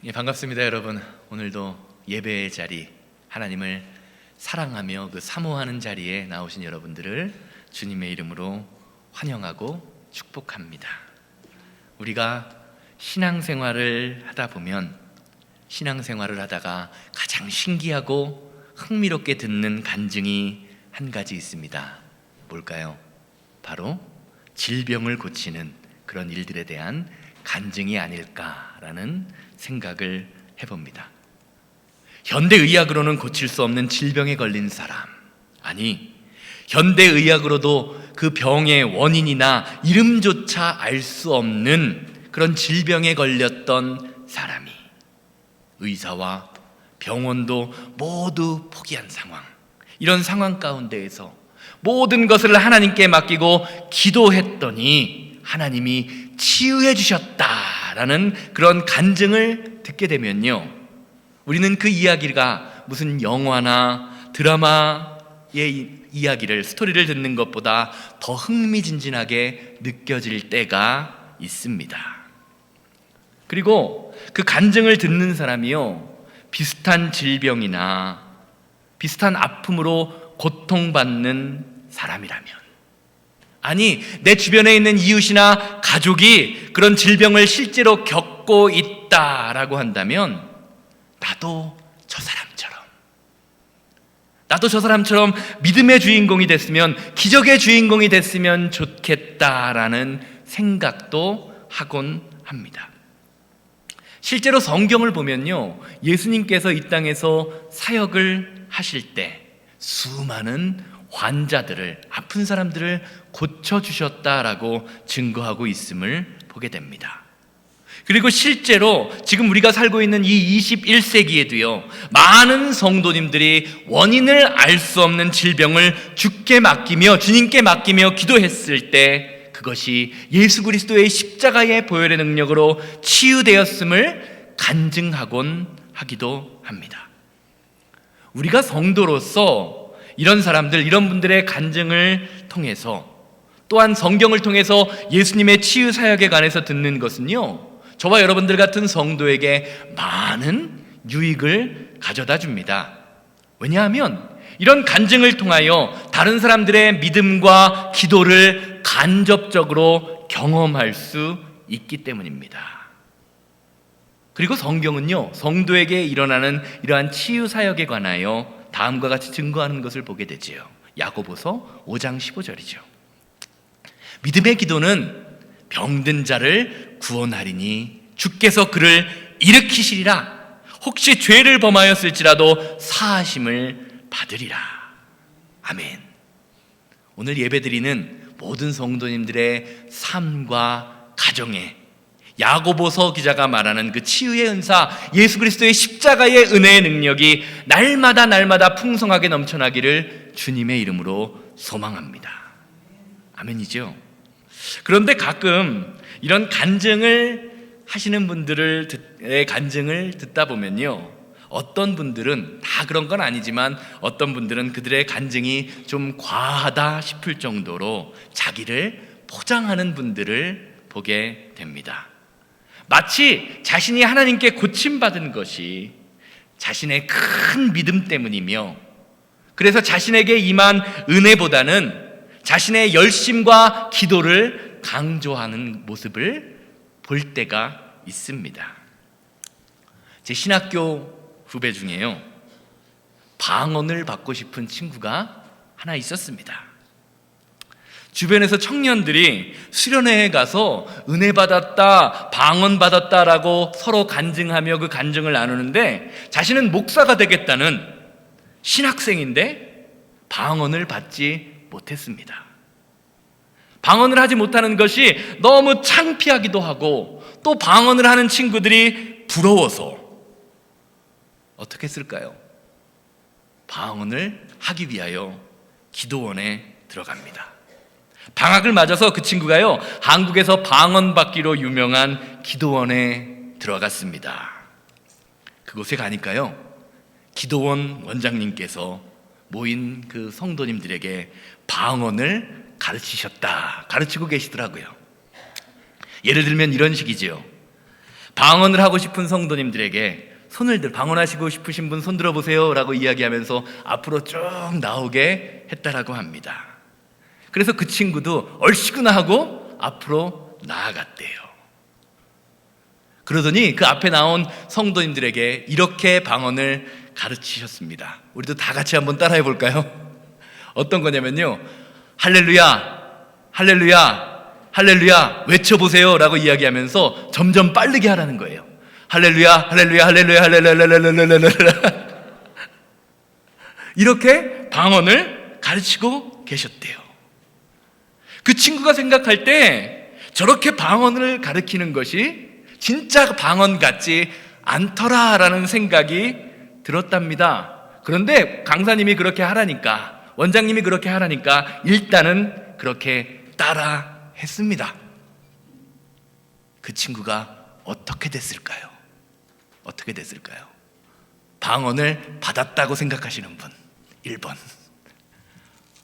예, 반갑습니다, 여러분. 오늘도 예배의 자리, 하나님을 사랑하며 그 사모하는 자리에 나오신 여러분들을 주님의 이름으로 환영하고 축복합니다. 우리가 신앙생활을 하다 보면 신앙생활을 하다가 가장 신기하고 흥미롭게 듣는 간증이 한 가지 있습니다. 뭘까요? 바로 질병을 고치는 그런 일들에 대한 간증이 아닐까라는 생각을 해봅니다. 현대의학으로는 고칠 수 없는 질병에 걸린 사람, 아니 현대의학으로도 그 병의 원인이나 이름조차 알 수 없는 그런 질병에 걸렸던 사람이 의사와 병원도 모두 포기한 상황, 이런 상황 가운데에서 모든 것을 하나님께 맡기고 기도했더니 하나님이 치유해 주셨다라는 그런 간증을 듣게 되면요, 우리는 그 이야기가 무슨 영화나 드라마의 이야기를, 스토리를 듣는 것보다 더 흥미진진하게 느껴질 때가 있습니다. 그리고 그 간증을 듣는 사람이요, 비슷한 질병이나 비슷한 아픔으로 고통받는 사람이라면, 아니 내 주변에 있는 이웃이나 가족이 그런 질병을 실제로 겪고 있다라고 한다면 나도 저 사람처럼 믿음의 주인공이 됐으면, 기적의 주인공이 됐으면 좋겠다라는 생각도 하곤 합니다. 실제로 성경을 보면요, 예수님께서 이 땅에서 사역을 하실 때 수많은 환자들을, 아픈 사람들을 고쳐주셨다라고 증거하고 있음을 보게 됩니다. 그리고 실제로 지금 우리가 살고 있는 이 21세기에도요, 많은 성도님들이 원인을 알 수 없는 질병을 주님께 맡기며 기도했을 때 그것이 예수 그리스도의 십자가의 보혈의 능력으로 치유되었음을 간증하곤 하기도 합니다. 우리가 성도로서 이런 사람들, 이런 분들의 간증을 통해서, 또한 성경을 통해서 예수님의 치유 사역에 관해서 듣는 것은요, 저와 여러분들 같은 성도에게 많은 유익을 가져다 줍니다. 왜냐하면 이런 간증을 통하여 다른 사람들의 믿음과 기도를 간접적으로 경험할 수 있기 때문입니다. 그리고 성경은요, 성도에게 일어나는 이러한 치유 사역에 관하여 다음과 같이 증거하는 것을 보게 되지요. 야고보서 5장 15절이죠. 믿음의 기도는 병든 자를 구원하리니 주께서 그를 일으키시리라. 혹시 죄를 범하였을지라도 사하심을 받으리라. 아멘. 오늘 예배드리는 모든 성도님들의 삶과 가정에 야고보서 기자가 말하는 그 치유의 은사, 예수 그리스도의 십자가의 은혜의 능력이 날마다 풍성하게 넘쳐나기를 주님의 이름으로 소망합니다. 아멘이죠? 그런데 가끔 이런 간증을 하시는 분들의 간증을 듣다 보면요, 어떤 분들은, 다 그런 건 아니지만 어떤 분들은 그들의 간증이 좀 과하다 싶을 정도로 자기를 포장하는 분들을 보게 됩니다. 마치 자신이 하나님께 고침받은 것이 자신의 큰 믿음 때문이며, 그래서 자신에게 임한 은혜보다는 자신의 열심과 기도를 강조하는 모습을 볼 때가 있습니다. 제 신학교 후배 중에요, 방언을 받고 싶은 친구가 하나 있었습니다. 주변에서 청년들이 수련회에 가서 은혜 받았다, 방언 받았다라고 서로 간증하며 그 간증을 나누는데, 자신은 목사가 되겠다는 신학생인데 방언을 받지 못했습니다. 방언을 하지 못하는 것이 너무 창피하기도 하고, 또 방언을 하는 친구들이 부러워서 어떻게 했을까요? 방언을 하기 위하여 기도원에 들어갑니다. 방학을 맞아서 그 친구가요, 한국에서 방언 받기로 유명한 기도원에 들어갔습니다. 그곳에 가니까요, 기도원 원장님께서 모인 그 성도님들에게 방언을 가르치고 계시더라고요. 예를 들면 이런 식이지요. 방언을 하고 싶은 성도님들에게 방언하시고 싶으신 분 손 들어보세요 라고 이야기하면서 앞으로 쭉 나오게 했다라고 합니다. 그래서 그 친구도 얼씨구나 하고 앞으로 나아갔대요. 그러더니 그 앞에 나온 성도님들에게 이렇게 방언을 가르치셨습니다. 우리도 다 같이 한번 따라해 볼까요? 어떤 거냐면요, 할렐루야, 할렐루야, 할렐루야 외쳐보세요 라고 이야기하면서 점점 빠르게 하라는 거예요. 할렐루야, 할렐루야, 할렐루야, 할렐루야, 이렇게 방언을 가르치고 계셨대요. 그 친구가 생각할 때 저렇게 방언을 가르치는 것이 진짜 방언 같지 않더라라는 생각이 들었답니다. 그런데 강사님이 그렇게 하라니까, 원장님이 그렇게 하라니까 일단은 그렇게 따라 했습니다. 그 친구가 어떻게 됐을까요? 어떻게 됐을까요? 방언을 받았다고 생각하시는 분 1번,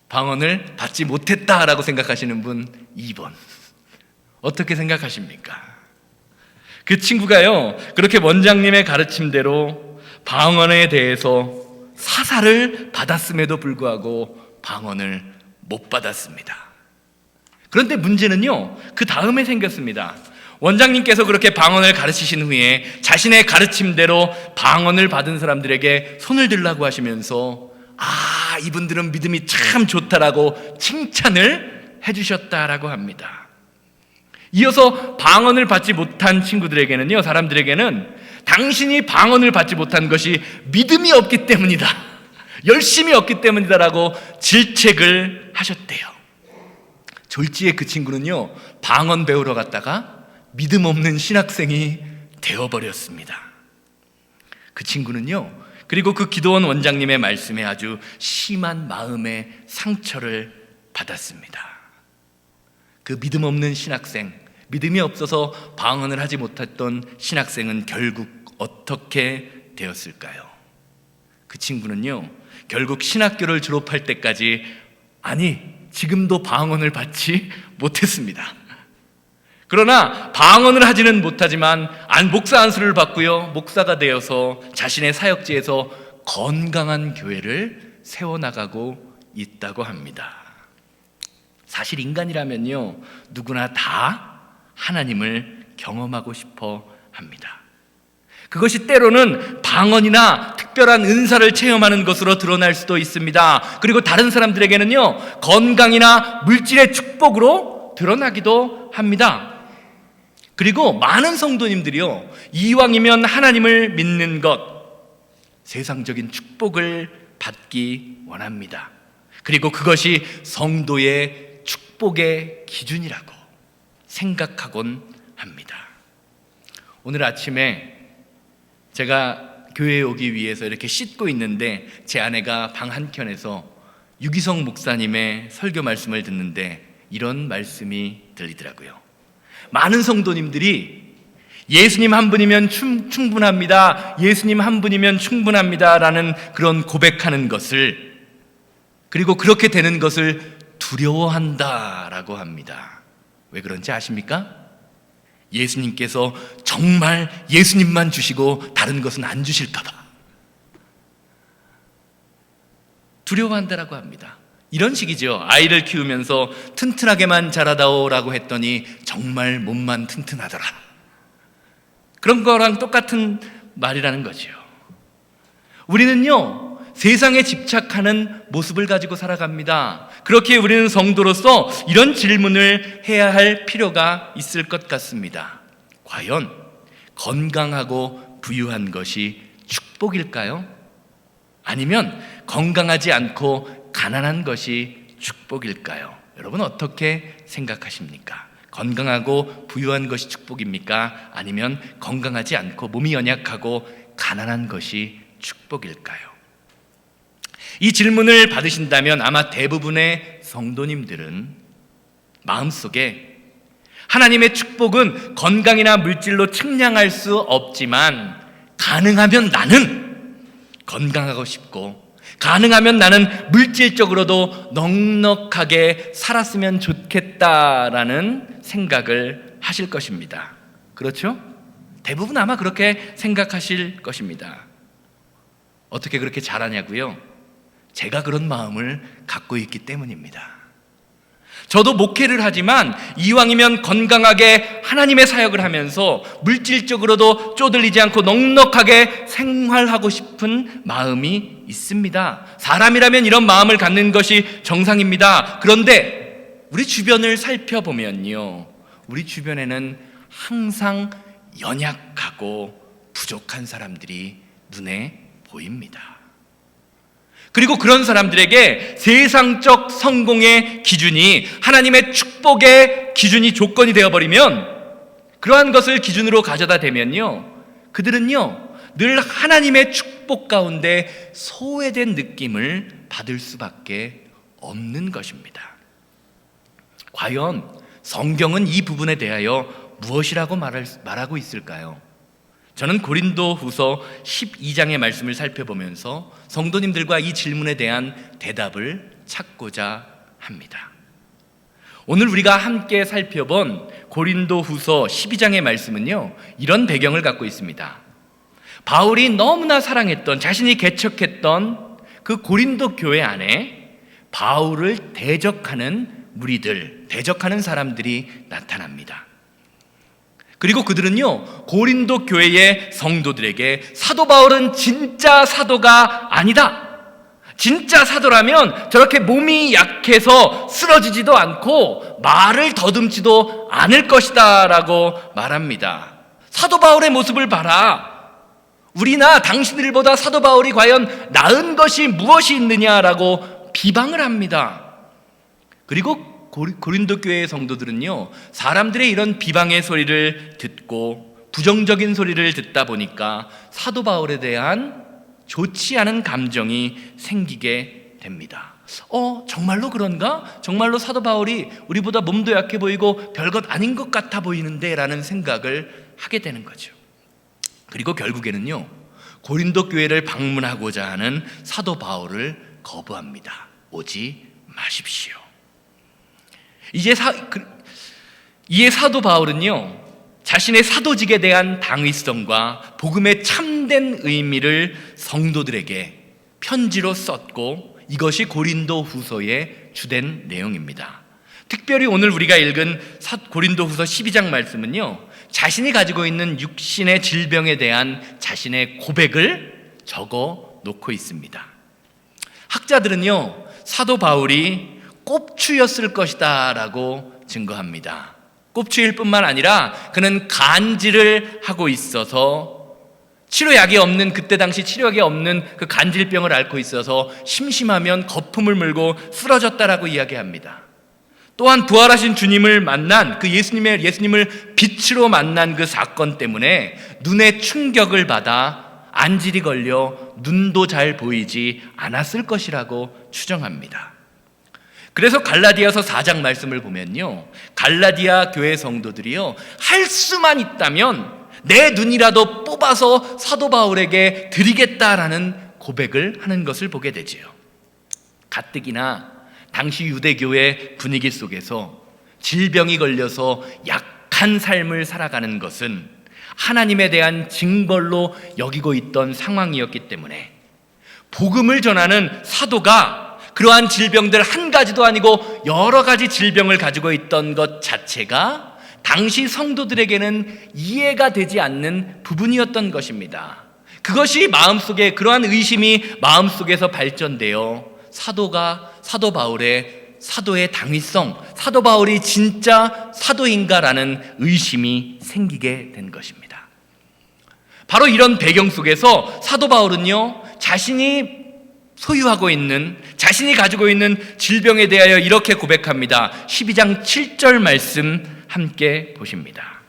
방언을 받지 못했다라고 생각하시는 분 2번. 어떻게 생각하십니까? 그 친구가요, 그렇게 원장님의 가르침대로 방언에 대해서 사사를 받았음에도 불구하고 방언을 못 받았습니다. 그런데 문제는요, 그 다음에 생겼습니다. 원장님께서 그렇게 방언을 가르치신 후에 자신의 가르침대로 방언을 받은 사람들에게 손을 들라고 하시면서 이분들은 믿음이 참 좋다라고 칭찬을 해주셨다라고 합니다. 이어서 방언을 받지 못한 친구들에게는요, 사람들에게는 당신이 방언을 받지 못한 것이 믿음이 없기 때문이다, 열심이 없기 때문이다라고 질책을 하셨대요. 졸지에 그 친구는요, 방언 배우러 갔다가 믿음 없는 신학생이 되어버렸습니다. 그 친구는요, 그리고 그 기도원 원장님의 말씀에 아주 심한 마음의 상처를 받았습니다. 그 믿음 없는 신학생, 믿음이 없어서 방언을 하지 못했던 신학생은 결국 어떻게 되었을까요? 그 친구는요, 결국 신학교를 졸업할 때까지, 지금도 방언을 받지 못했습니다. 그러나 방언을 하지는 못하지만 목사 안수를 받고요, 목사가 되어서 자신의 사역지에서 건강한 교회를 세워나가고 있다고 합니다. 사실 인간이라면요, 누구나 다 하나님을 경험하고 싶어 합니다. 그것이 때로는 방언이나 특별한 은사를 체험하는 것으로 드러날 수도 있습니다. 그리고 다른 사람들에게는요, 건강이나 물질의 축복으로 드러나기도 합니다. 그리고 많은 성도님들이요, 이왕이면 하나님을 믿는 것, 세상적인 축복을 받기 원합니다. 그리고 그것이 성도의 축복의 기준이라고 생각하곤 합니다. 오늘 아침에 제가 교회에 오기 위해서 이렇게 씻고 있는데 제 아내가 방 한켠에서 유기성 목사님의 설교 말씀을 듣는데 이런 말씀이 들리더라고요. 많은 성도님들이 예수님 한 분이면 충분합니다, 예수님 한 분이면 충분합니다 라는 그런 고백하는 것을, 그리고 그렇게 되는 것을 두려워한다라고 합니다. 왜 그런지 아십니까? 예수님께서 정말 예수님만 주시고 다른 것은 안 주실까 봐 두려워한다라고 합니다. 이런 식이죠. 아이를 키우면서 튼튼하게만 자라다오라고 했더니 정말 몸만 튼튼하더라, 그런 거랑 똑같은 말이라는 거죠. 우리는요, 세상에 집착하는 모습을 가지고 살아갑니다. 그렇게 우리는 성도로서 이런 질문을 해야 할 필요가 있을 것 같습니다. 과연 건강하고 부유한 것이 축복일까요? 아니면 건강하지 않고 가난한 것이 축복일까요? 여러분 어떻게 생각하십니까? 건강하고 부유한 것이 축복입니까? 아니면 건강하지 않고 몸이 연약하고 가난한 것이 축복일까요? 이 질문을 받으신다면 아마 대부분의 성도님들은 마음속에 하나님의 축복은 건강이나 물질로 측량할 수 없지만 가능하면 나는 건강하고 싶고 가능하면 나는 물질적으로도 넉넉하게 살았으면 좋겠다라는 생각을 하실 것입니다. 그렇죠? 대부분 아마 그렇게 생각하실 것입니다. 어떻게 그렇게 잘하냐고요? 제가 그런 마음을 갖고 있기 때문입니다. 저도 목회를 하지만 이왕이면 건강하게 하나님의 사역을 하면서 물질적으로도 쪼들리지 않고 넉넉하게 생활하고 싶은 마음이 있습니다. 사람이라면 이런 마음을 갖는 것이 정상입니다. 그런데 우리 주변을 살펴보면요, 우리 주변에는 항상 연약하고 부족한 사람들이 눈에 보입니다. 그리고 그런 사람들에게 세상적 성공의 기준이 하나님의 축복의 기준이 조건이 되어버리면, 그러한 것을 기준으로 가져다 대면요, 그들은요 늘 하나님의 축복 가운데 소외된 느낌을 받을 수밖에 없는 것입니다. 과연 성경은 이 부분에 대하여 무엇이라고 말하고 있을까요? 저는 고린도후서 12장의 말씀을 살펴보면서 성도님들과 이 질문에 대한 대답을 찾고자 합니다. 오늘 우리가 함께 살펴본 고린도후서 12장의 말씀은요, 이런 배경을 갖고 있습니다. 바울이 너무나 사랑했던, 자신이 개척했던 그 고린도 교회 안에 바울을 대적하는 무리들, 대적하는 사람들이 나타납니다. 그리고 그들은요, 고린도 교회의 성도들에게 사도 바울은 진짜 사도가 아니다, 진짜 사도라면 저렇게 몸이 약해서 쓰러지지도 않고 말을 더듬지도 않을 것이다 라고 말합니다. 사도 바울의 모습을 봐라, 우리나 당신들보다 사도 바울이 과연 나은 것이 무엇이 있느냐라고 비방을 합니다. 그리고 고린도 교회의 성도들은요, 사람들의 이런 비방의 소리를 듣고 부정적인 소리를 듣다 보니까 사도 바울에 대한 좋지 않은 감정이 생기게 됩니다. 정말로 그런가? 정말로 사도 바울이 우리보다 몸도 약해 보이고 별것 아닌 것 같아 보이는데 라는 생각을 하게 되는 거죠. 그리고 결국에는요, 고린도 교회를 방문하고자 하는 사도 바울을 거부합니다. 오지 마십시오. 이에 사도 바울은요, 자신의 사도직에 대한 당위성과 복음의 참된 의미를 성도들에게 편지로 썼고, 이것이 고린도 후서의 주된 내용입니다. 특별히 오늘 우리가 읽은 고린도 후서 12장 말씀은요, 자신이 가지고 있는 육신의 질병에 대한 자신의 고백을 적어 놓고 있습니다. 학자들은요, 사도 바울이 꼽추였을 것이다 라고 증거합니다. 꼽추일 뿐만 아니라 그는 간질을 하고 있어서 치료약이 없는, 그때 당시 치료약이 없는 그 간질병을 앓고 있어서 심심하면 거품을 물고 쓰러졌다라고 이야기합니다. 또한 부활하신 주님을 만난 그 예수님을 빛으로 만난 그 사건 때문에 눈에 충격을 받아 안질이 걸려 눈도 잘 보이지 않았을 것이라고 추정합니다. 그래서 갈라디아서 4장 말씀을 보면요, 갈라디아 교회 성도들이요, 할 수만 있다면 내 눈이라도 뽑아서 사도 바울에게 드리겠다라는 고백을 하는 것을 보게 되지요. 가뜩이나 당시 유대교의 분위기 속에서 질병이 걸려서 약한 삶을 살아가는 것은 하나님에 대한 징벌로 여기고 있던 상황이었기 때문에 복음을 전하는 사도가 그러한 질병들 한 가지도 아니고 여러 가지 질병을 가지고 있던 것 자체가 당시 성도들에게는 이해가 되지 않는 부분이었던 것입니다. 그것이 마음속에, 그러한 의심이 마음속에서 발전되어 사도 바울의 사도의 당위성, 사도 바울이 진짜 사도인가라는 의심이 생기게 된 것입니다. 바로 이런 배경 속에서 사도 바울은요, 자신이 소유하고 있는, 자신이 가지고 있는 질병에 대하여 이렇게 고백합니다. 12장 7절 말씀 함께 보십니다.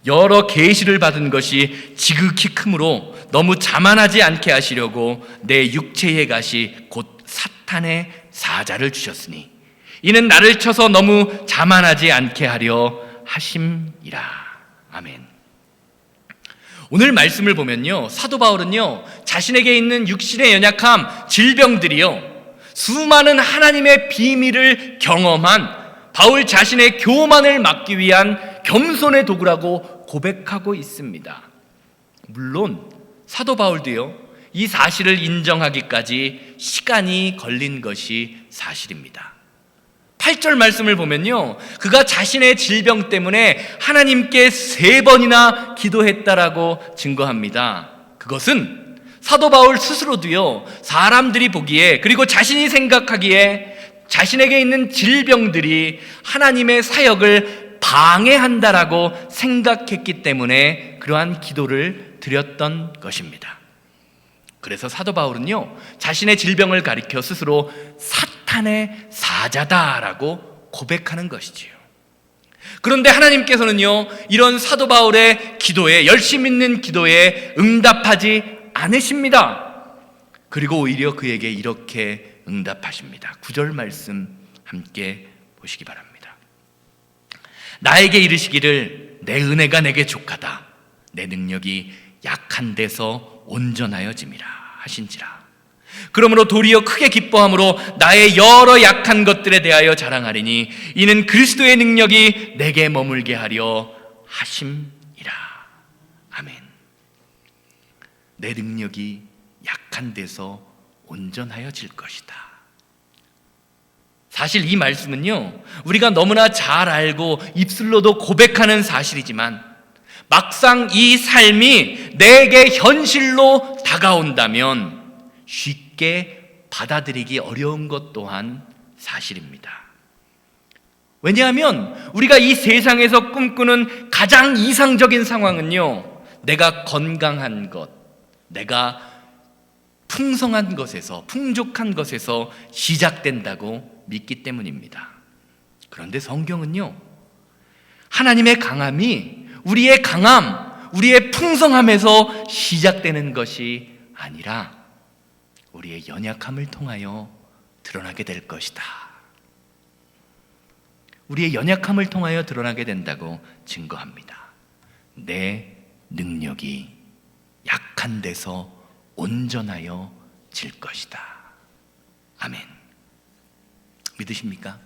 여러 계시를 받은 것이 지극히 크므로 너무 자만하지 않게 하시려고 내 육체의 가시 곧 사탄의 사자를 주셨으니 이는 나를 쳐서 너무 자만하지 않게 하려 하심이라. 아멘. 오늘 말씀을 보면요, 사도 바울은요, 자신에게 있는 육신의 연약함, 질병들이요, 수많은 하나님의 비밀을 경험한 바울 자신의 교만을 막기 위한 겸손의 도구라고 고백하고 있습니다. 물론 사도 바울도요, 이 사실을 인정하기까지 시간이 걸린 것이 사실입니다. 8절 말씀을 보면요, 그가 자신의 질병 때문에 하나님께 3번이나 기도했다라고 증거합니다. 그것은 사도 바울 스스로도요, 사람들이 보기에, 그리고 자신이 생각하기에 자신에게 있는 질병들이 하나님의 사역을 방해한다라고 생각했기 때문에 그러한 기도를 드렸던 것입니다. 그래서 사도 바울은요, 자신의 질병을 가리켜 스스로 사탄의 사자다라고 고백하는 것이지요. 그런데 하나님께서는요, 이런 사도 바울의 기도에, 열심 있는 기도에 응답하지 않으십니다. 그리고 오히려 그에게 이렇게 응답하십니다. 9절 말씀 함께 보시기 바랍니다. 나에게 이르시기를 내 은혜가 내게 족하다. 내 능력이 약한 데서 온전하여짐이라 하신지라. 그러므로 도리어 크게 기뻐함으로 나의 여러 약한 것들에 대하여 자랑하리니 이는 그리스도의 능력이 내게 머물게 하려 하심이라. 아멘. 내 능력이 약한 데서 온전하여질 것이다. 사실 이 말씀은요, 우리가 너무나 잘 알고 입술로도 고백하는 사실이지만 막상 이 삶이 내게 현실로 다가온다면 쉽게 받아들이기 어려운 것 또한 사실입니다. 왜냐하면 우리가 이 세상에서 꿈꾸는 가장 이상적인 상황은요, 내가 건강한 것, 내가 풍성한 것에서, 풍족한 것에서 시작된다고 믿기 때문입니다. 그런데 성경은요, 하나님의 강함이 우리의 강함, 우리의 풍성함에서 시작되는 것이 아니라 우리의 연약함을 통하여 드러나게 될 것이다. 우리의 연약함을 통하여 드러나게 된다고 증거합니다. 내 능력이 약한 데서 온전하여 질 것이다. 아멘. 믿으십니까?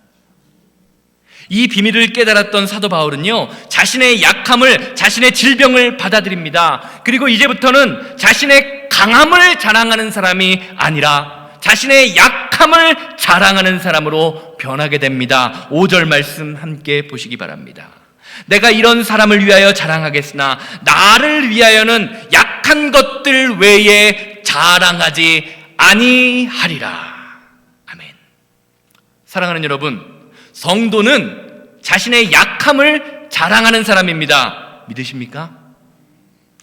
이 비밀을 깨달았던 사도 바울은요, 자신의 약함을, 자신의 질병을 받아들입니다. 그리고 이제부터는 자신의 강함을 자랑하는 사람이 아니라 자신의 약함을 자랑하는 사람으로 변하게 됩니다. 5절 말씀 함께 보시기 바랍니다. 내가 이런 사람을 위하여 자랑하겠으나 나를 위하여는 약한 것들 외에 자랑하지 아니하리라. 아멘. 사랑하는 여러분, 성도는 자신의 약함을 자랑하는 사람입니다. 믿으십니까?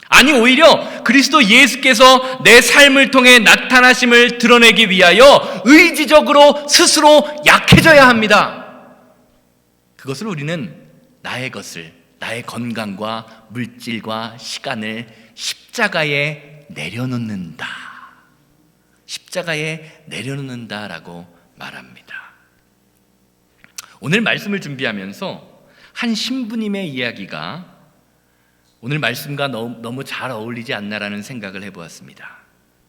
아니, 오히려 그리스도 예수께서 내 삶을 통해 나타나심을 드러내기 위하여 의지적으로 스스로 약해져야 합니다. 그것을 우리는 나의 것을, 나의 건강과 물질과 시간을 십자가에 내려놓는다. 십자가에 내려놓는다라고 말합니다. 오늘 말씀을 준비하면서 한 신부님의 이야기가 오늘 말씀과 너무 잘 어울리지 않나라는 생각을 해보았습니다.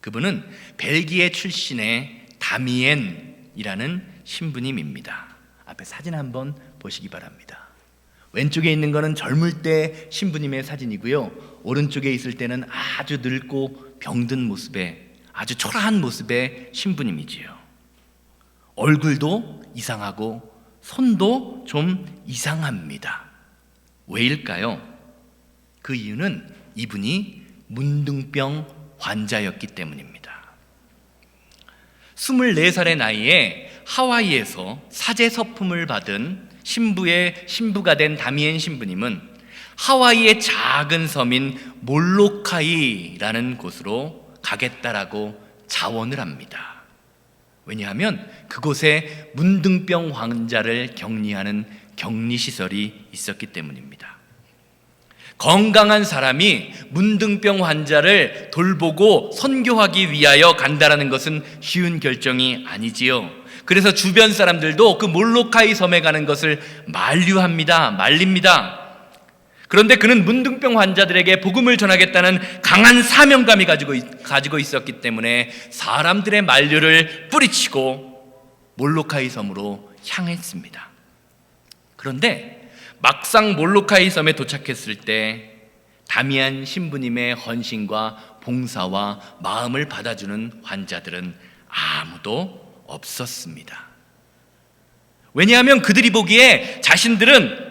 그분은 벨기에 출신의 다미엔이라는 신부님입니다. 앞에 사진 한번 보시기 바랍니다. 왼쪽에 있는 것은 젊을 때 신부님의 사진이고요, 오른쪽에 있을 때는 아주 늙고 병든 모습의, 아주 초라한 모습의 신부님이지요. 얼굴도 이상하고 손도 좀 이상합니다. 왜일까요? 그 이유는 이분이 문둥병 환자였기 때문입니다. 24살의 나이에 하와이에서 사제 서품을 받은 신부가 된 다미엔 신부님은 하와이의 작은 섬인 몰로카이라는 곳으로 가겠다라고 자원을 합니다. 왜냐하면 그곳에 문둥병 환자를 격리하는 격리시설이 있었기 때문입니다. 건강한 사람이 문둥병 환자를 돌보고 선교하기 위하여 간다라는 것은 쉬운 결정이 아니지요. 그래서 주변 사람들도 그 몰로카이 섬에 가는 것을 말립니다. 그런데 그는 문둥병 환자들에게 복음을 전하겠다는 강한 사명감이 가지고 있었기 때문에 사람들의 만류를 뿌리치고 몰로카이 섬으로 향했습니다. 그런데 막상 몰로카이 섬에 도착했을 때 다미안 신부님의 헌신과 봉사와 마음을 받아주는 환자들은 아무도 없었습니다. 왜냐하면 그들이 보기에 자신들은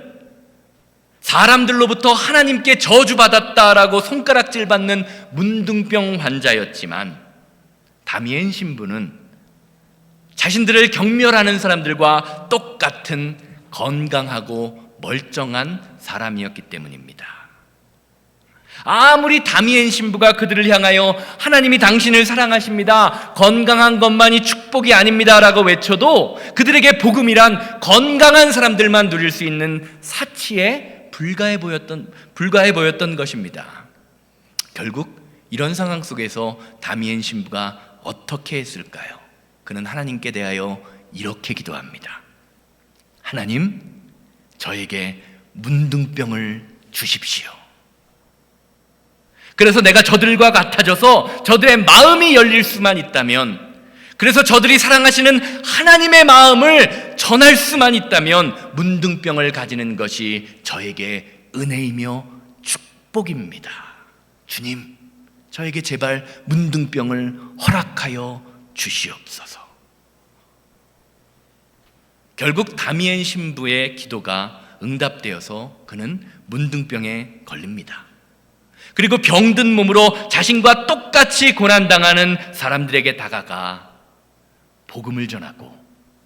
사람들로부터 하나님께 저주받았다라고 손가락질 받는 문둥병 환자였지만, 다미엔 신부는 자신들을 경멸하는 사람들과 똑같은 건강하고 멀쩡한 사람이었기 때문입니다. 아무리 다미엔 신부가 그들을 향하여 하나님이 당신을 사랑하십니다, 건강한 것만이 축복이 아닙니다 라고 외쳐도 그들에게 복음이란 건강한 사람들만 누릴 수 있는 사치에 불과해 보였던 것입니다. 결국 이런 상황 속에서 다미엔 신부가 어떻게 했을까요? 그는 하나님께 대하여 이렇게 기도합니다. 하나님, 저에게 문둥병을 주십시오. 그래서 내가 저들과 같아져서 저들의 마음이 열릴 수만 있다면, 그래서 저들이 사랑하시는 하나님의 마음을 전할 수만 있다면 문둥병을 가지는 것이 저에게 은혜이며 축복입니다. 주님, 저에게 제발 문둥병을 허락하여 주시옵소서. 결국 다미엔 신부의 기도가 응답되어서 그는 문둥병에 걸립니다. 그리고 병든 몸으로 자신과 똑같이 고난당하는 사람들에게 다가가 복음을 전하고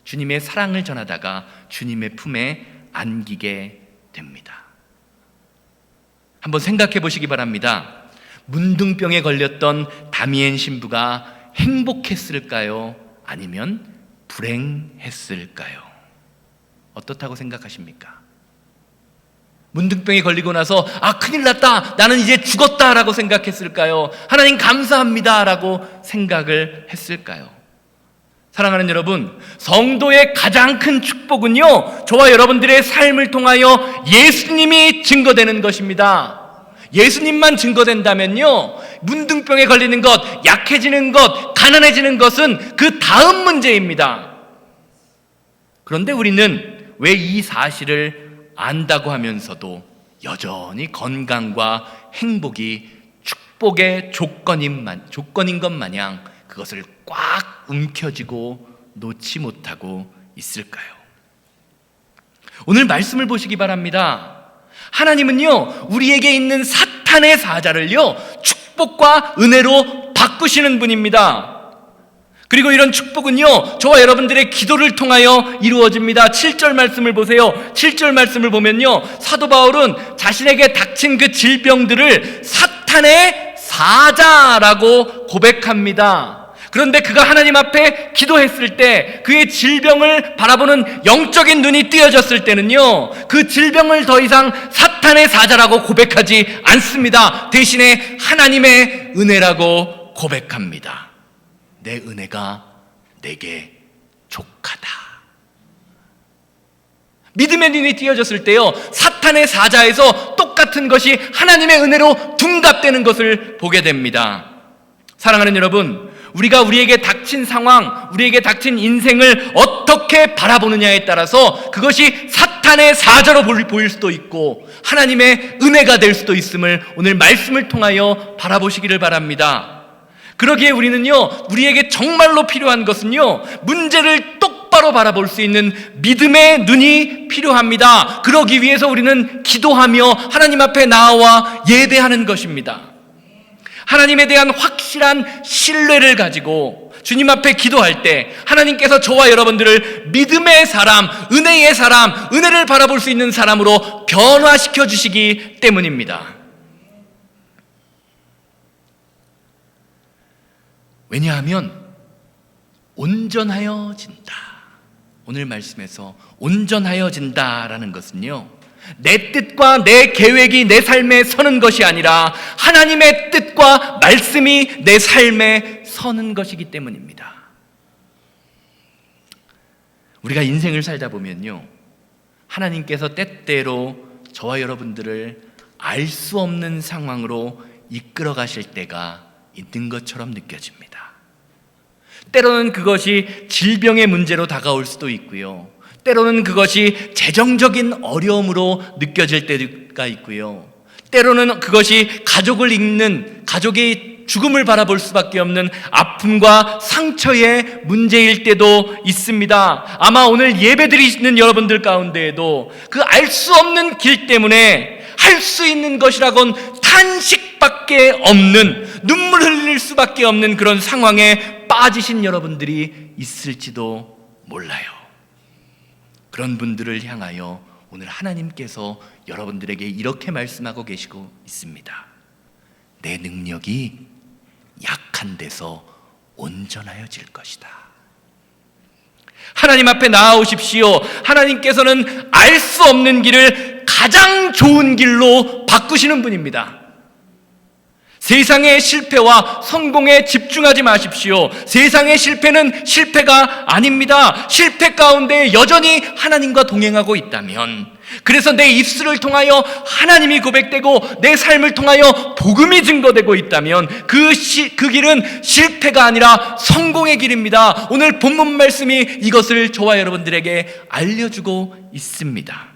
주님의 사랑을 전하다가 주님의 품에 안기게 됩니다. 한번 생각해 보시기 바랍니다. 문둥병에 걸렸던 다미엔 신부가 행복했을까요? 아니면 불행했을까요? 어떻다고 생각하십니까? 문둥병에 걸리고 나서 큰일 났다, 나는 이제 죽었다 라고 생각했을까요? 하나님 감사합니다 라고 생각을 했을까요? 사랑하는 여러분, 성도의 가장 큰 축복은요, 저와 여러분들의 삶을 통하여 예수님이 증거되는 것입니다. 예수님만 증거된다면요, 문둥병에 걸리는 것, 약해지는 것, 가난해지는 것은 그 다음 문제입니다. 그런데 우리는 왜 이 사실을 안다고 하면서도 여전히 건강과 행복이 축복의 조건인 것 마냥 그것을 꽉 움켜쥐고 놓지 못하고 있을까요? 오늘 말씀을 보시기 바랍니다. 하나님은요, 우리에게 있는 사탄의 사자를요, 축복과 은혜로 바꾸시는 분입니다. 그리고 이런 축복은요, 저와 여러분들의 기도를 통하여 이루어집니다. 7절 말씀을 보세요. 7절 말씀을 보면요, 사도 바울은 자신에게 닥친 그 질병들을 사탄의 사자라고 고백합니다. 그런데 그가 하나님 앞에 기도했을 때, 그의 질병을 바라보는 영적인 눈이 띄어졌을 때는요, 그 질병을 더 이상 사탄의 사자라고 고백하지 않습니다. 대신에 하나님의 은혜라고 고백합니다. 내 은혜가 내게 족하다. 믿음의 눈이 띄어졌을 때요, 사탄의 사자에서 똑같은 것이 하나님의 은혜로 둔갑되는 것을 보게 됩니다. 사랑하는 여러분, 우리가 우리에게 닥친 상황, 우리에게 닥친 인생을 어떻게 바라보느냐에 따라서 그것이 사탄의 사자로 보일 수도 있고 하나님의 은혜가 될 수도 있음을 오늘 말씀을 통하여 바라보시기를 바랍니다. 그러기에 우리는요, 우리에게 정말로 필요한 것은요, 문제를 똑바로 바라볼 수 있는 믿음의 눈이 필요합니다. 그러기 위해서 우리는 기도하며 하나님 앞에 나아와 예배하는 것입니다. 하나님에 대한 확실한 신뢰를 가지고 주님 앞에 기도할 때 하나님께서 저와 여러분들을 믿음의 사람, 은혜의 사람, 은혜를 바라볼 수 있는 사람으로 변화시켜 주시기 때문입니다. 왜냐하면 온전하여진다. 오늘 말씀에서 온전하여진다라는 것은요, 내 뜻과 내 계획이 내 삶에 서는 것이 아니라 하나님의 뜻과 말씀이 내 삶에 서는 것이기 때문입니다. 우리가 인생을 살다 보면요, 하나님께서 때때로 저와 여러분들을 알 수 없는 상황으로 이끌어 가실 때가 있는 것처럼 느껴집니다. 때로는 그것이 질병의 문제로 다가올 수도 있고요, 때로는 그것이 재정적인 어려움으로 느껴질 때가 있고요. 때로는 그것이 가족을 잇는, 가족이 죽음을 바라볼 수밖에 없는 아픔과 상처의 문제일 때도 있습니다. 아마 오늘 예배드리시는 여러분들 가운데에도 그 알 수 없는 길 때문에 할 수 있는 것이라곤 탄식밖에 없는, 눈물 흘릴 수밖에 없는 그런 상황에 빠지신 여러분들이 있을지도 몰라요. 그런 분들을 향하여 오늘 하나님께서 여러분들에게 이렇게 말씀하고 계시고 있습니다. 내 능력이 약한 데서 온전하여질 것이다. 하나님 앞에 나아오십시오. 하나님께서는 알 수 없는 길을 가장 좋은 길로 바꾸시는 분입니다. 세상의 실패와 성공에 집중하지 마십시오. 세상의 실패는 실패가 아닙니다. 실패 가운데 여전히 하나님과 동행하고 있다면, 그래서 내 입술을 통하여 하나님이 고백되고 내 삶을 통하여 복음이 증거되고 있다면 그 길은 실패가 아니라 성공의 길입니다. 오늘 본문 말씀이 이것을 저와 여러분들에게 알려주고 있습니다.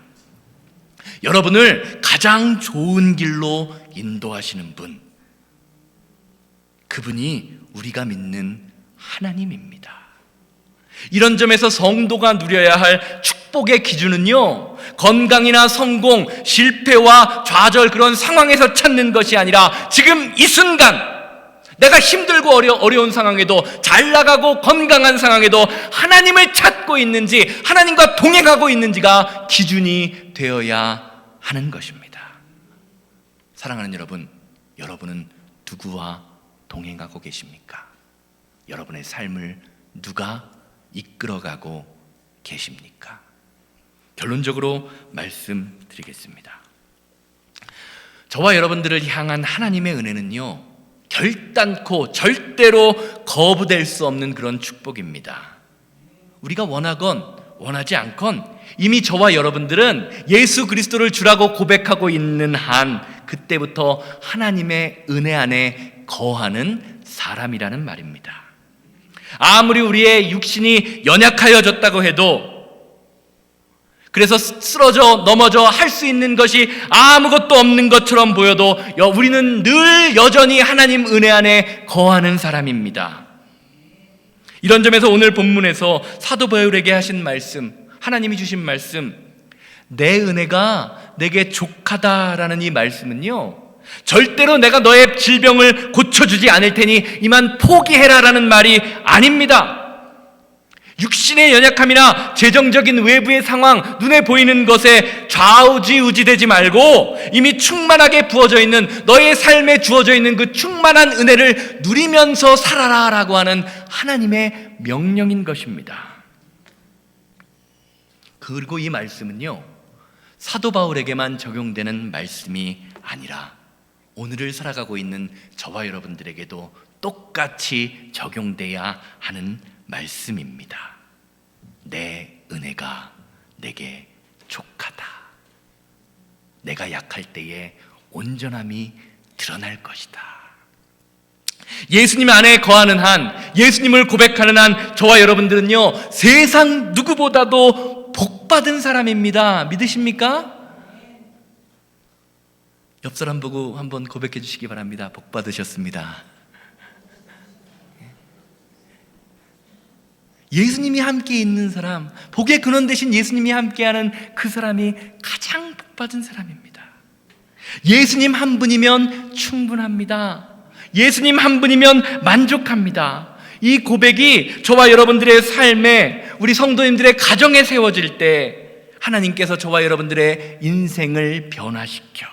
여러분을 가장 좋은 길로 인도하시는 분, 그분이 우리가 믿는 하나님입니다. 이런 점에서 성도가 누려야 할 축복의 기준은요, 건강이나 성공, 실패와 좌절, 그런 상황에서 찾는 것이 아니라 지금 이 순간 내가 힘들고 어려운 상황에도, 잘 나가고 건강한 상황에도 하나님을 찾고 있는지, 하나님과 동행하고 있는지가 기준이 되어야 하는 것입니다. 사랑하는 여러분, 여러분은 누구와 동행하고 계십니까? 여러분의 삶을 누가 이끌어가고 계십니까? 결론적으로 말씀드리겠습니다. 저와 여러분들을 향한 하나님의 은혜는요, 결단코 절대로 거부될 수 없는 그런 축복입니다. 우리가 원하건 원하지 않건 이미 저와 여러분들은 예수 그리스도를 주라고 고백하고 있는 한, 그때부터 하나님의 은혜 안에 거하는 사람이라는 말입니다. 아무리 우리의 육신이 연약하여졌다고 해도, 그래서 쓰러져 넘어져 할 수 있는 것이 아무것도 없는 것처럼 보여도 우리는 늘 여전히 하나님 은혜 안에 거하는 사람입니다. 이런 점에서 오늘 본문에서 사도 바울에게 하신 말씀, 하나님이 주신 말씀, 내 은혜가 내게 족하다라는 이 말씀은요, 절대로 내가 너의 질병을 고쳐주지 않을 테니 이만 포기해라라는 말이 아닙니다. 육신의 연약함이나 재정적인 외부의 상황, 눈에 보이는 것에 좌우지우지되지 말고 이미 충만하게 부어져 있는, 너의 삶에 주어져 있는 그 충만한 은혜를 누리면서 살아라라고 하는 하나님의 명령인 것입니다. 그리고 이 말씀은요, 사도 바울에게만 적용되는 말씀이 아니라 오늘을 살아가고 있는 저와 여러분들에게도 똑같이 적용돼야 하는 말씀입니다. 내 은혜가 내게 족하다. 내가 약할 때에 온전함이 드러날 것이다. 예수님 안에 거하는 한, 예수님을 고백하는 한 저와 여러분들은요, 세상 누구보다도 복받은 사람입니다. 믿으십니까? 옆 사람 보고 한번 고백해 주시기 바랍니다. 복 받으셨습니다. 예수님이 함께 있는 사람, 복의 근원 되신 예수님이 함께하는 그 사람이 가장 복받은 사람입니다. 예수님 한 분이면 충분합니다. 예수님 한 분이면 만족합니다. 이 고백이 저와 여러분들의 삶에, 우리 성도님들의 가정에 세워질 때 하나님께서 저와 여러분들의 인생을 변화시켜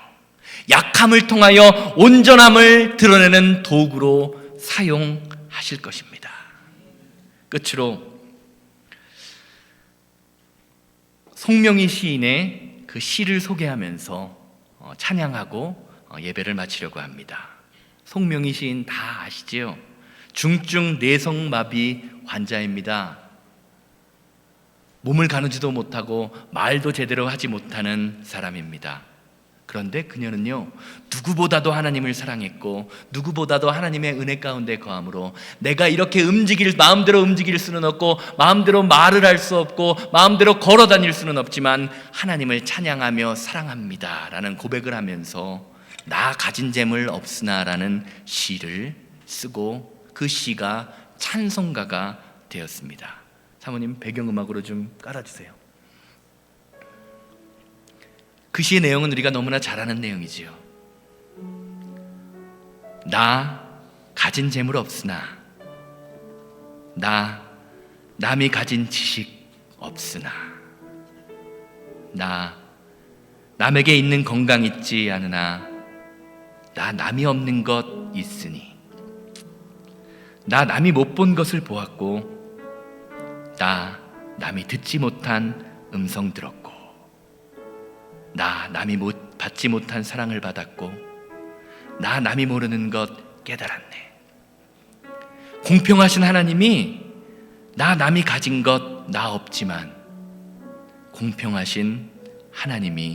약함을 통하여 온전함을 드러내는 도구로 사용하실 것입니다. 끝으로 송명희 시인의 그 시를 소개하면서 찬양하고 예배를 마치려고 합니다. 송명희 시인 다 아시죠? 중증 뇌성마비 환자입니다. 몸을 가누지도 못하고 말도 제대로 하지 못하는 사람입니다. 그런데 그녀는요, 누구보다도 하나님을 사랑했고 누구보다도 하나님의 은혜 가운데 거함으로 내가 이렇게 마음대로 움직일 수는 없고 마음대로 말을 할 수 없고 마음대로 걸어 다닐 수는 없지만 하나님을 찬양하며 사랑합니다 라는 고백을 하면서 나 가진 재물 없으나 라는 시를 쓰고 그 시가 찬송가가 되었습니다. 사모님 배경음악으로 좀 깔아주세요. 그 시의 내용은 우리가 너무나 잘 아는 내용이지요. 나 가진 재물 없으나 나 남이 가진 지식 없으나 나 남에게 있는 건강 있지 않으나 나 남이 없는 것 있으니 나 남이 못 본 것을 보았고 나 남이 듣지 못한 음성 들었고 나 남이 받지 못한 사랑을 받았고 나 남이 모르는 것 깨달았네. 공평하신 하나님이 나 남이 가진 것 나 없지만 공평하신 하나님이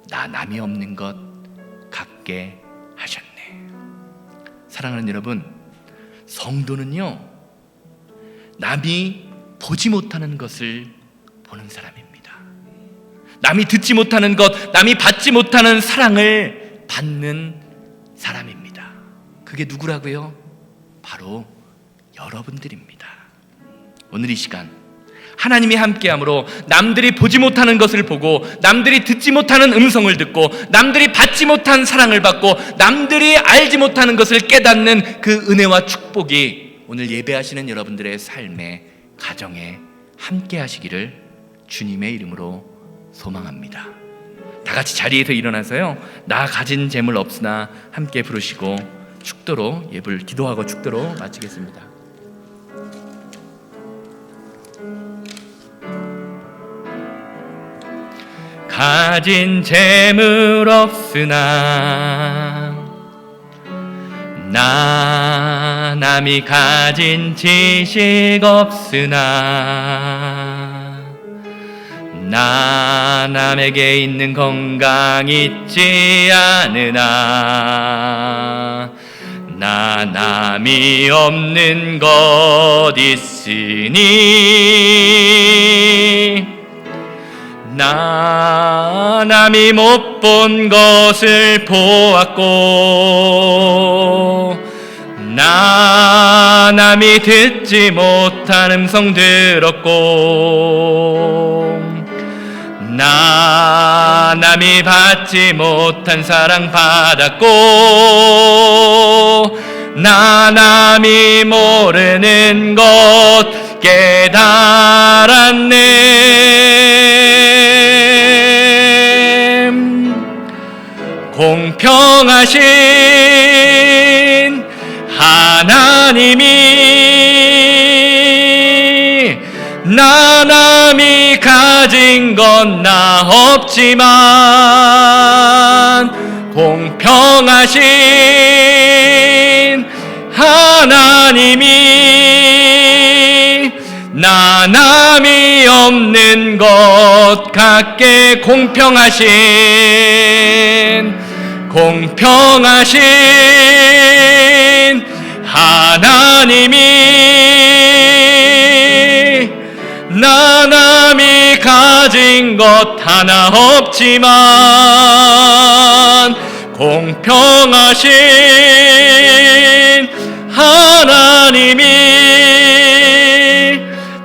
나 남이 없는 것 갖게 하셨네. 사랑하는 여러분, 성도는요 남이 보지 못하는 것을 보는 사람입니다. 남이 듣지 못하는 것, 남이 받지 못하는 사랑을 받는 사람입니다. 그게 누구라고요? 바로 여러분들입니다. 오늘 이 시간 하나님이 함께함으로 남들이 보지 못하는 것을 보고 남들이 듣지 못하는 음성을 듣고 남들이 받지 못한 사랑을 받고 남들이 알지 못하는 것을 깨닫는 그 은혜와 축복이 오늘 예배하시는 여러분들의 삶에, 가정에 함께 하시기를 주님의 이름으로 소망합니다. 다 같이 자리에서 일어나서요, 나 가진 재물 없으나 함께 부르시고 축도로 예불 기도하고 축도로 마치겠습니다. 가진 재물 없으나 나 남이 가진 지식 없으나 나 남에게 있는 건강 있지 않으나 나 남이 없는 것 있으니 나 남이 못 본 것을 보았고 나 남이 듣지 못한 음성 들었고 나 남이 받지 못한 사랑 받았고 나 남이 모르는 것 깨달았네. 공평하신 하나님이 나 남이 가진 건 나 없지만 공평하신 하나님이 나 남이 없는 것 같게 공평하신 하나님이 나 남이 가진 것 하나 없지만 공평하신 하나님이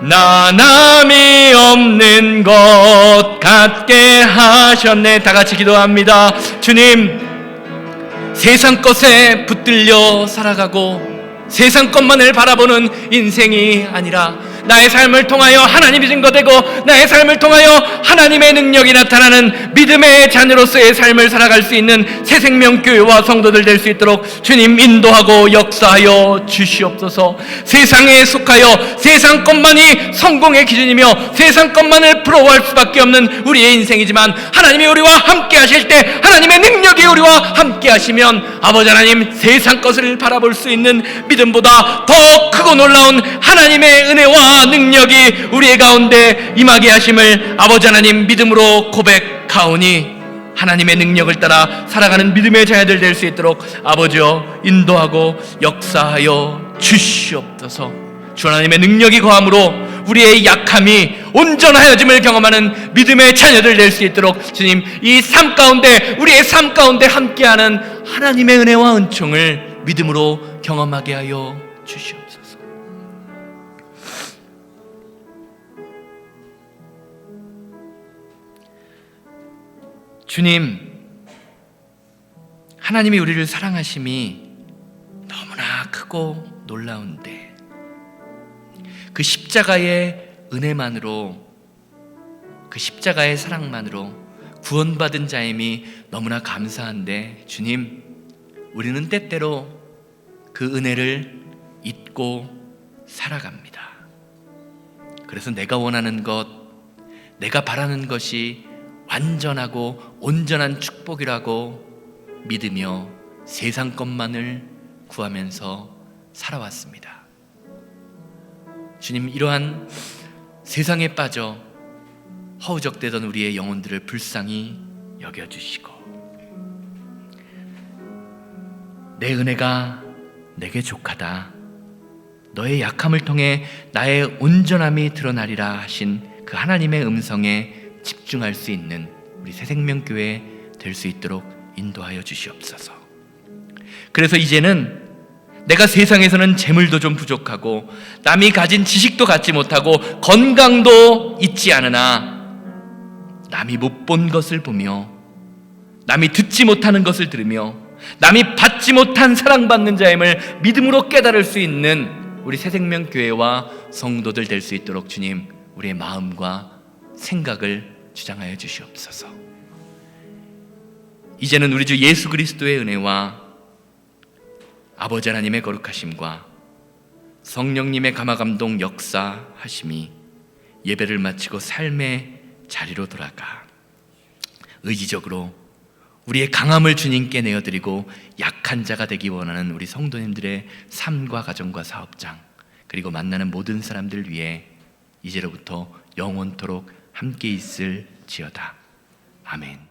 나 남이 없는 것 같게 하셨네. 다 같이 기도합니다. 주님, 세상 것에 붙들려 살아가고 세상 것만을 바라보는 인생이 아니라 나의 삶을 통하여 하나님이 증거되고 나의 삶을 통하여 하나님의 능력이 나타나는 믿음의 자녀로서의 삶을 살아갈 수 있는 새생명교회와 성도들 될 수 있도록 주님 인도하고 역사하여 주시옵소서. 세상에 속하여 세상 것만이 성공의 기준이며 세상 것만을 부러워할 수밖에 없는 우리의 인생이지만 하나님이 우리와 함께 하실 때 하나님의 능력이 우리와 함께 하시면 아버지 하나님 세상 것을 바라볼 수 있는 믿음보다 더 크고 놀라운 하나님의 은혜와 능력이 우리의 가운데 임하게 하심을 아버지 하나님 믿음으로 고백하오니 하나님의 능력을 따라 살아가는 믿음의 자녀들 될 수 있도록 아버지여 인도하고 역사하여 주시옵소서. 주 하나님의 능력이 거함으로 우리의 약함이 온전하여짐을 경험하는 믿음의 자녀들 될 수 있도록 주님, 이 삶 가운데, 우리의 삶 가운데 함께하는 하나님의 은혜와 은총을 믿음으로 경험하게 하여 주시옵소서. 주님, 하나님이 우리를 사랑하심이 너무나 크고 놀라운데 그 십자가의 은혜만으로, 그 십자가의 사랑만으로 구원받은 자임이 너무나 감사한데 주님, 우리는 때때로 그 은혜를 잊고 살아갑니다. 그래서 내가 원하는 것, 내가 바라는 것이 완전하고 온전한 축복이라고 믿으며 세상 것만을 구하면서 살아왔습니다. 주님, 이러한 세상에 빠져 허우적대던 우리의 영혼들을 불쌍히 여겨주시고 내 은혜가 내게 족하다, 너의 약함을 통해 나의 온전함이 드러나리라 하신 그 하나님의 음성에 집중할 수 있는 우리 새생명교회 될 수 있도록 인도하여 주시옵소서. 그래서 이제는 내가 세상에서는 재물도 좀 부족하고 남이 가진 지식도 갖지 못하고 건강도 있지 않으나 남이 못 본 것을 보며 남이 듣지 못하는 것을 들으며 남이 받지 못한 사랑받는 자임을 믿음으로 깨달을 수 있는 우리 새생명교회와 성도들 될 수 있도록 주님, 우리의 마음과 생각을 주장하여 주시옵소서. 이제는 우리 주 예수 그리스도의 은혜와 아버지 하나님의 거룩하심과 성령님의 감화감동 역사하심이 예배를 마치고 삶의 자리로 돌아가 의지적으로 우리의 강함을 주님께 내어드리고 약한 자가 되기 원하는 우리 성도님들의 삶과 가정과 사업장, 그리고 만나는 모든 사람들 위해 이제로부터 영원토록 함께 있을지어다. 아멘.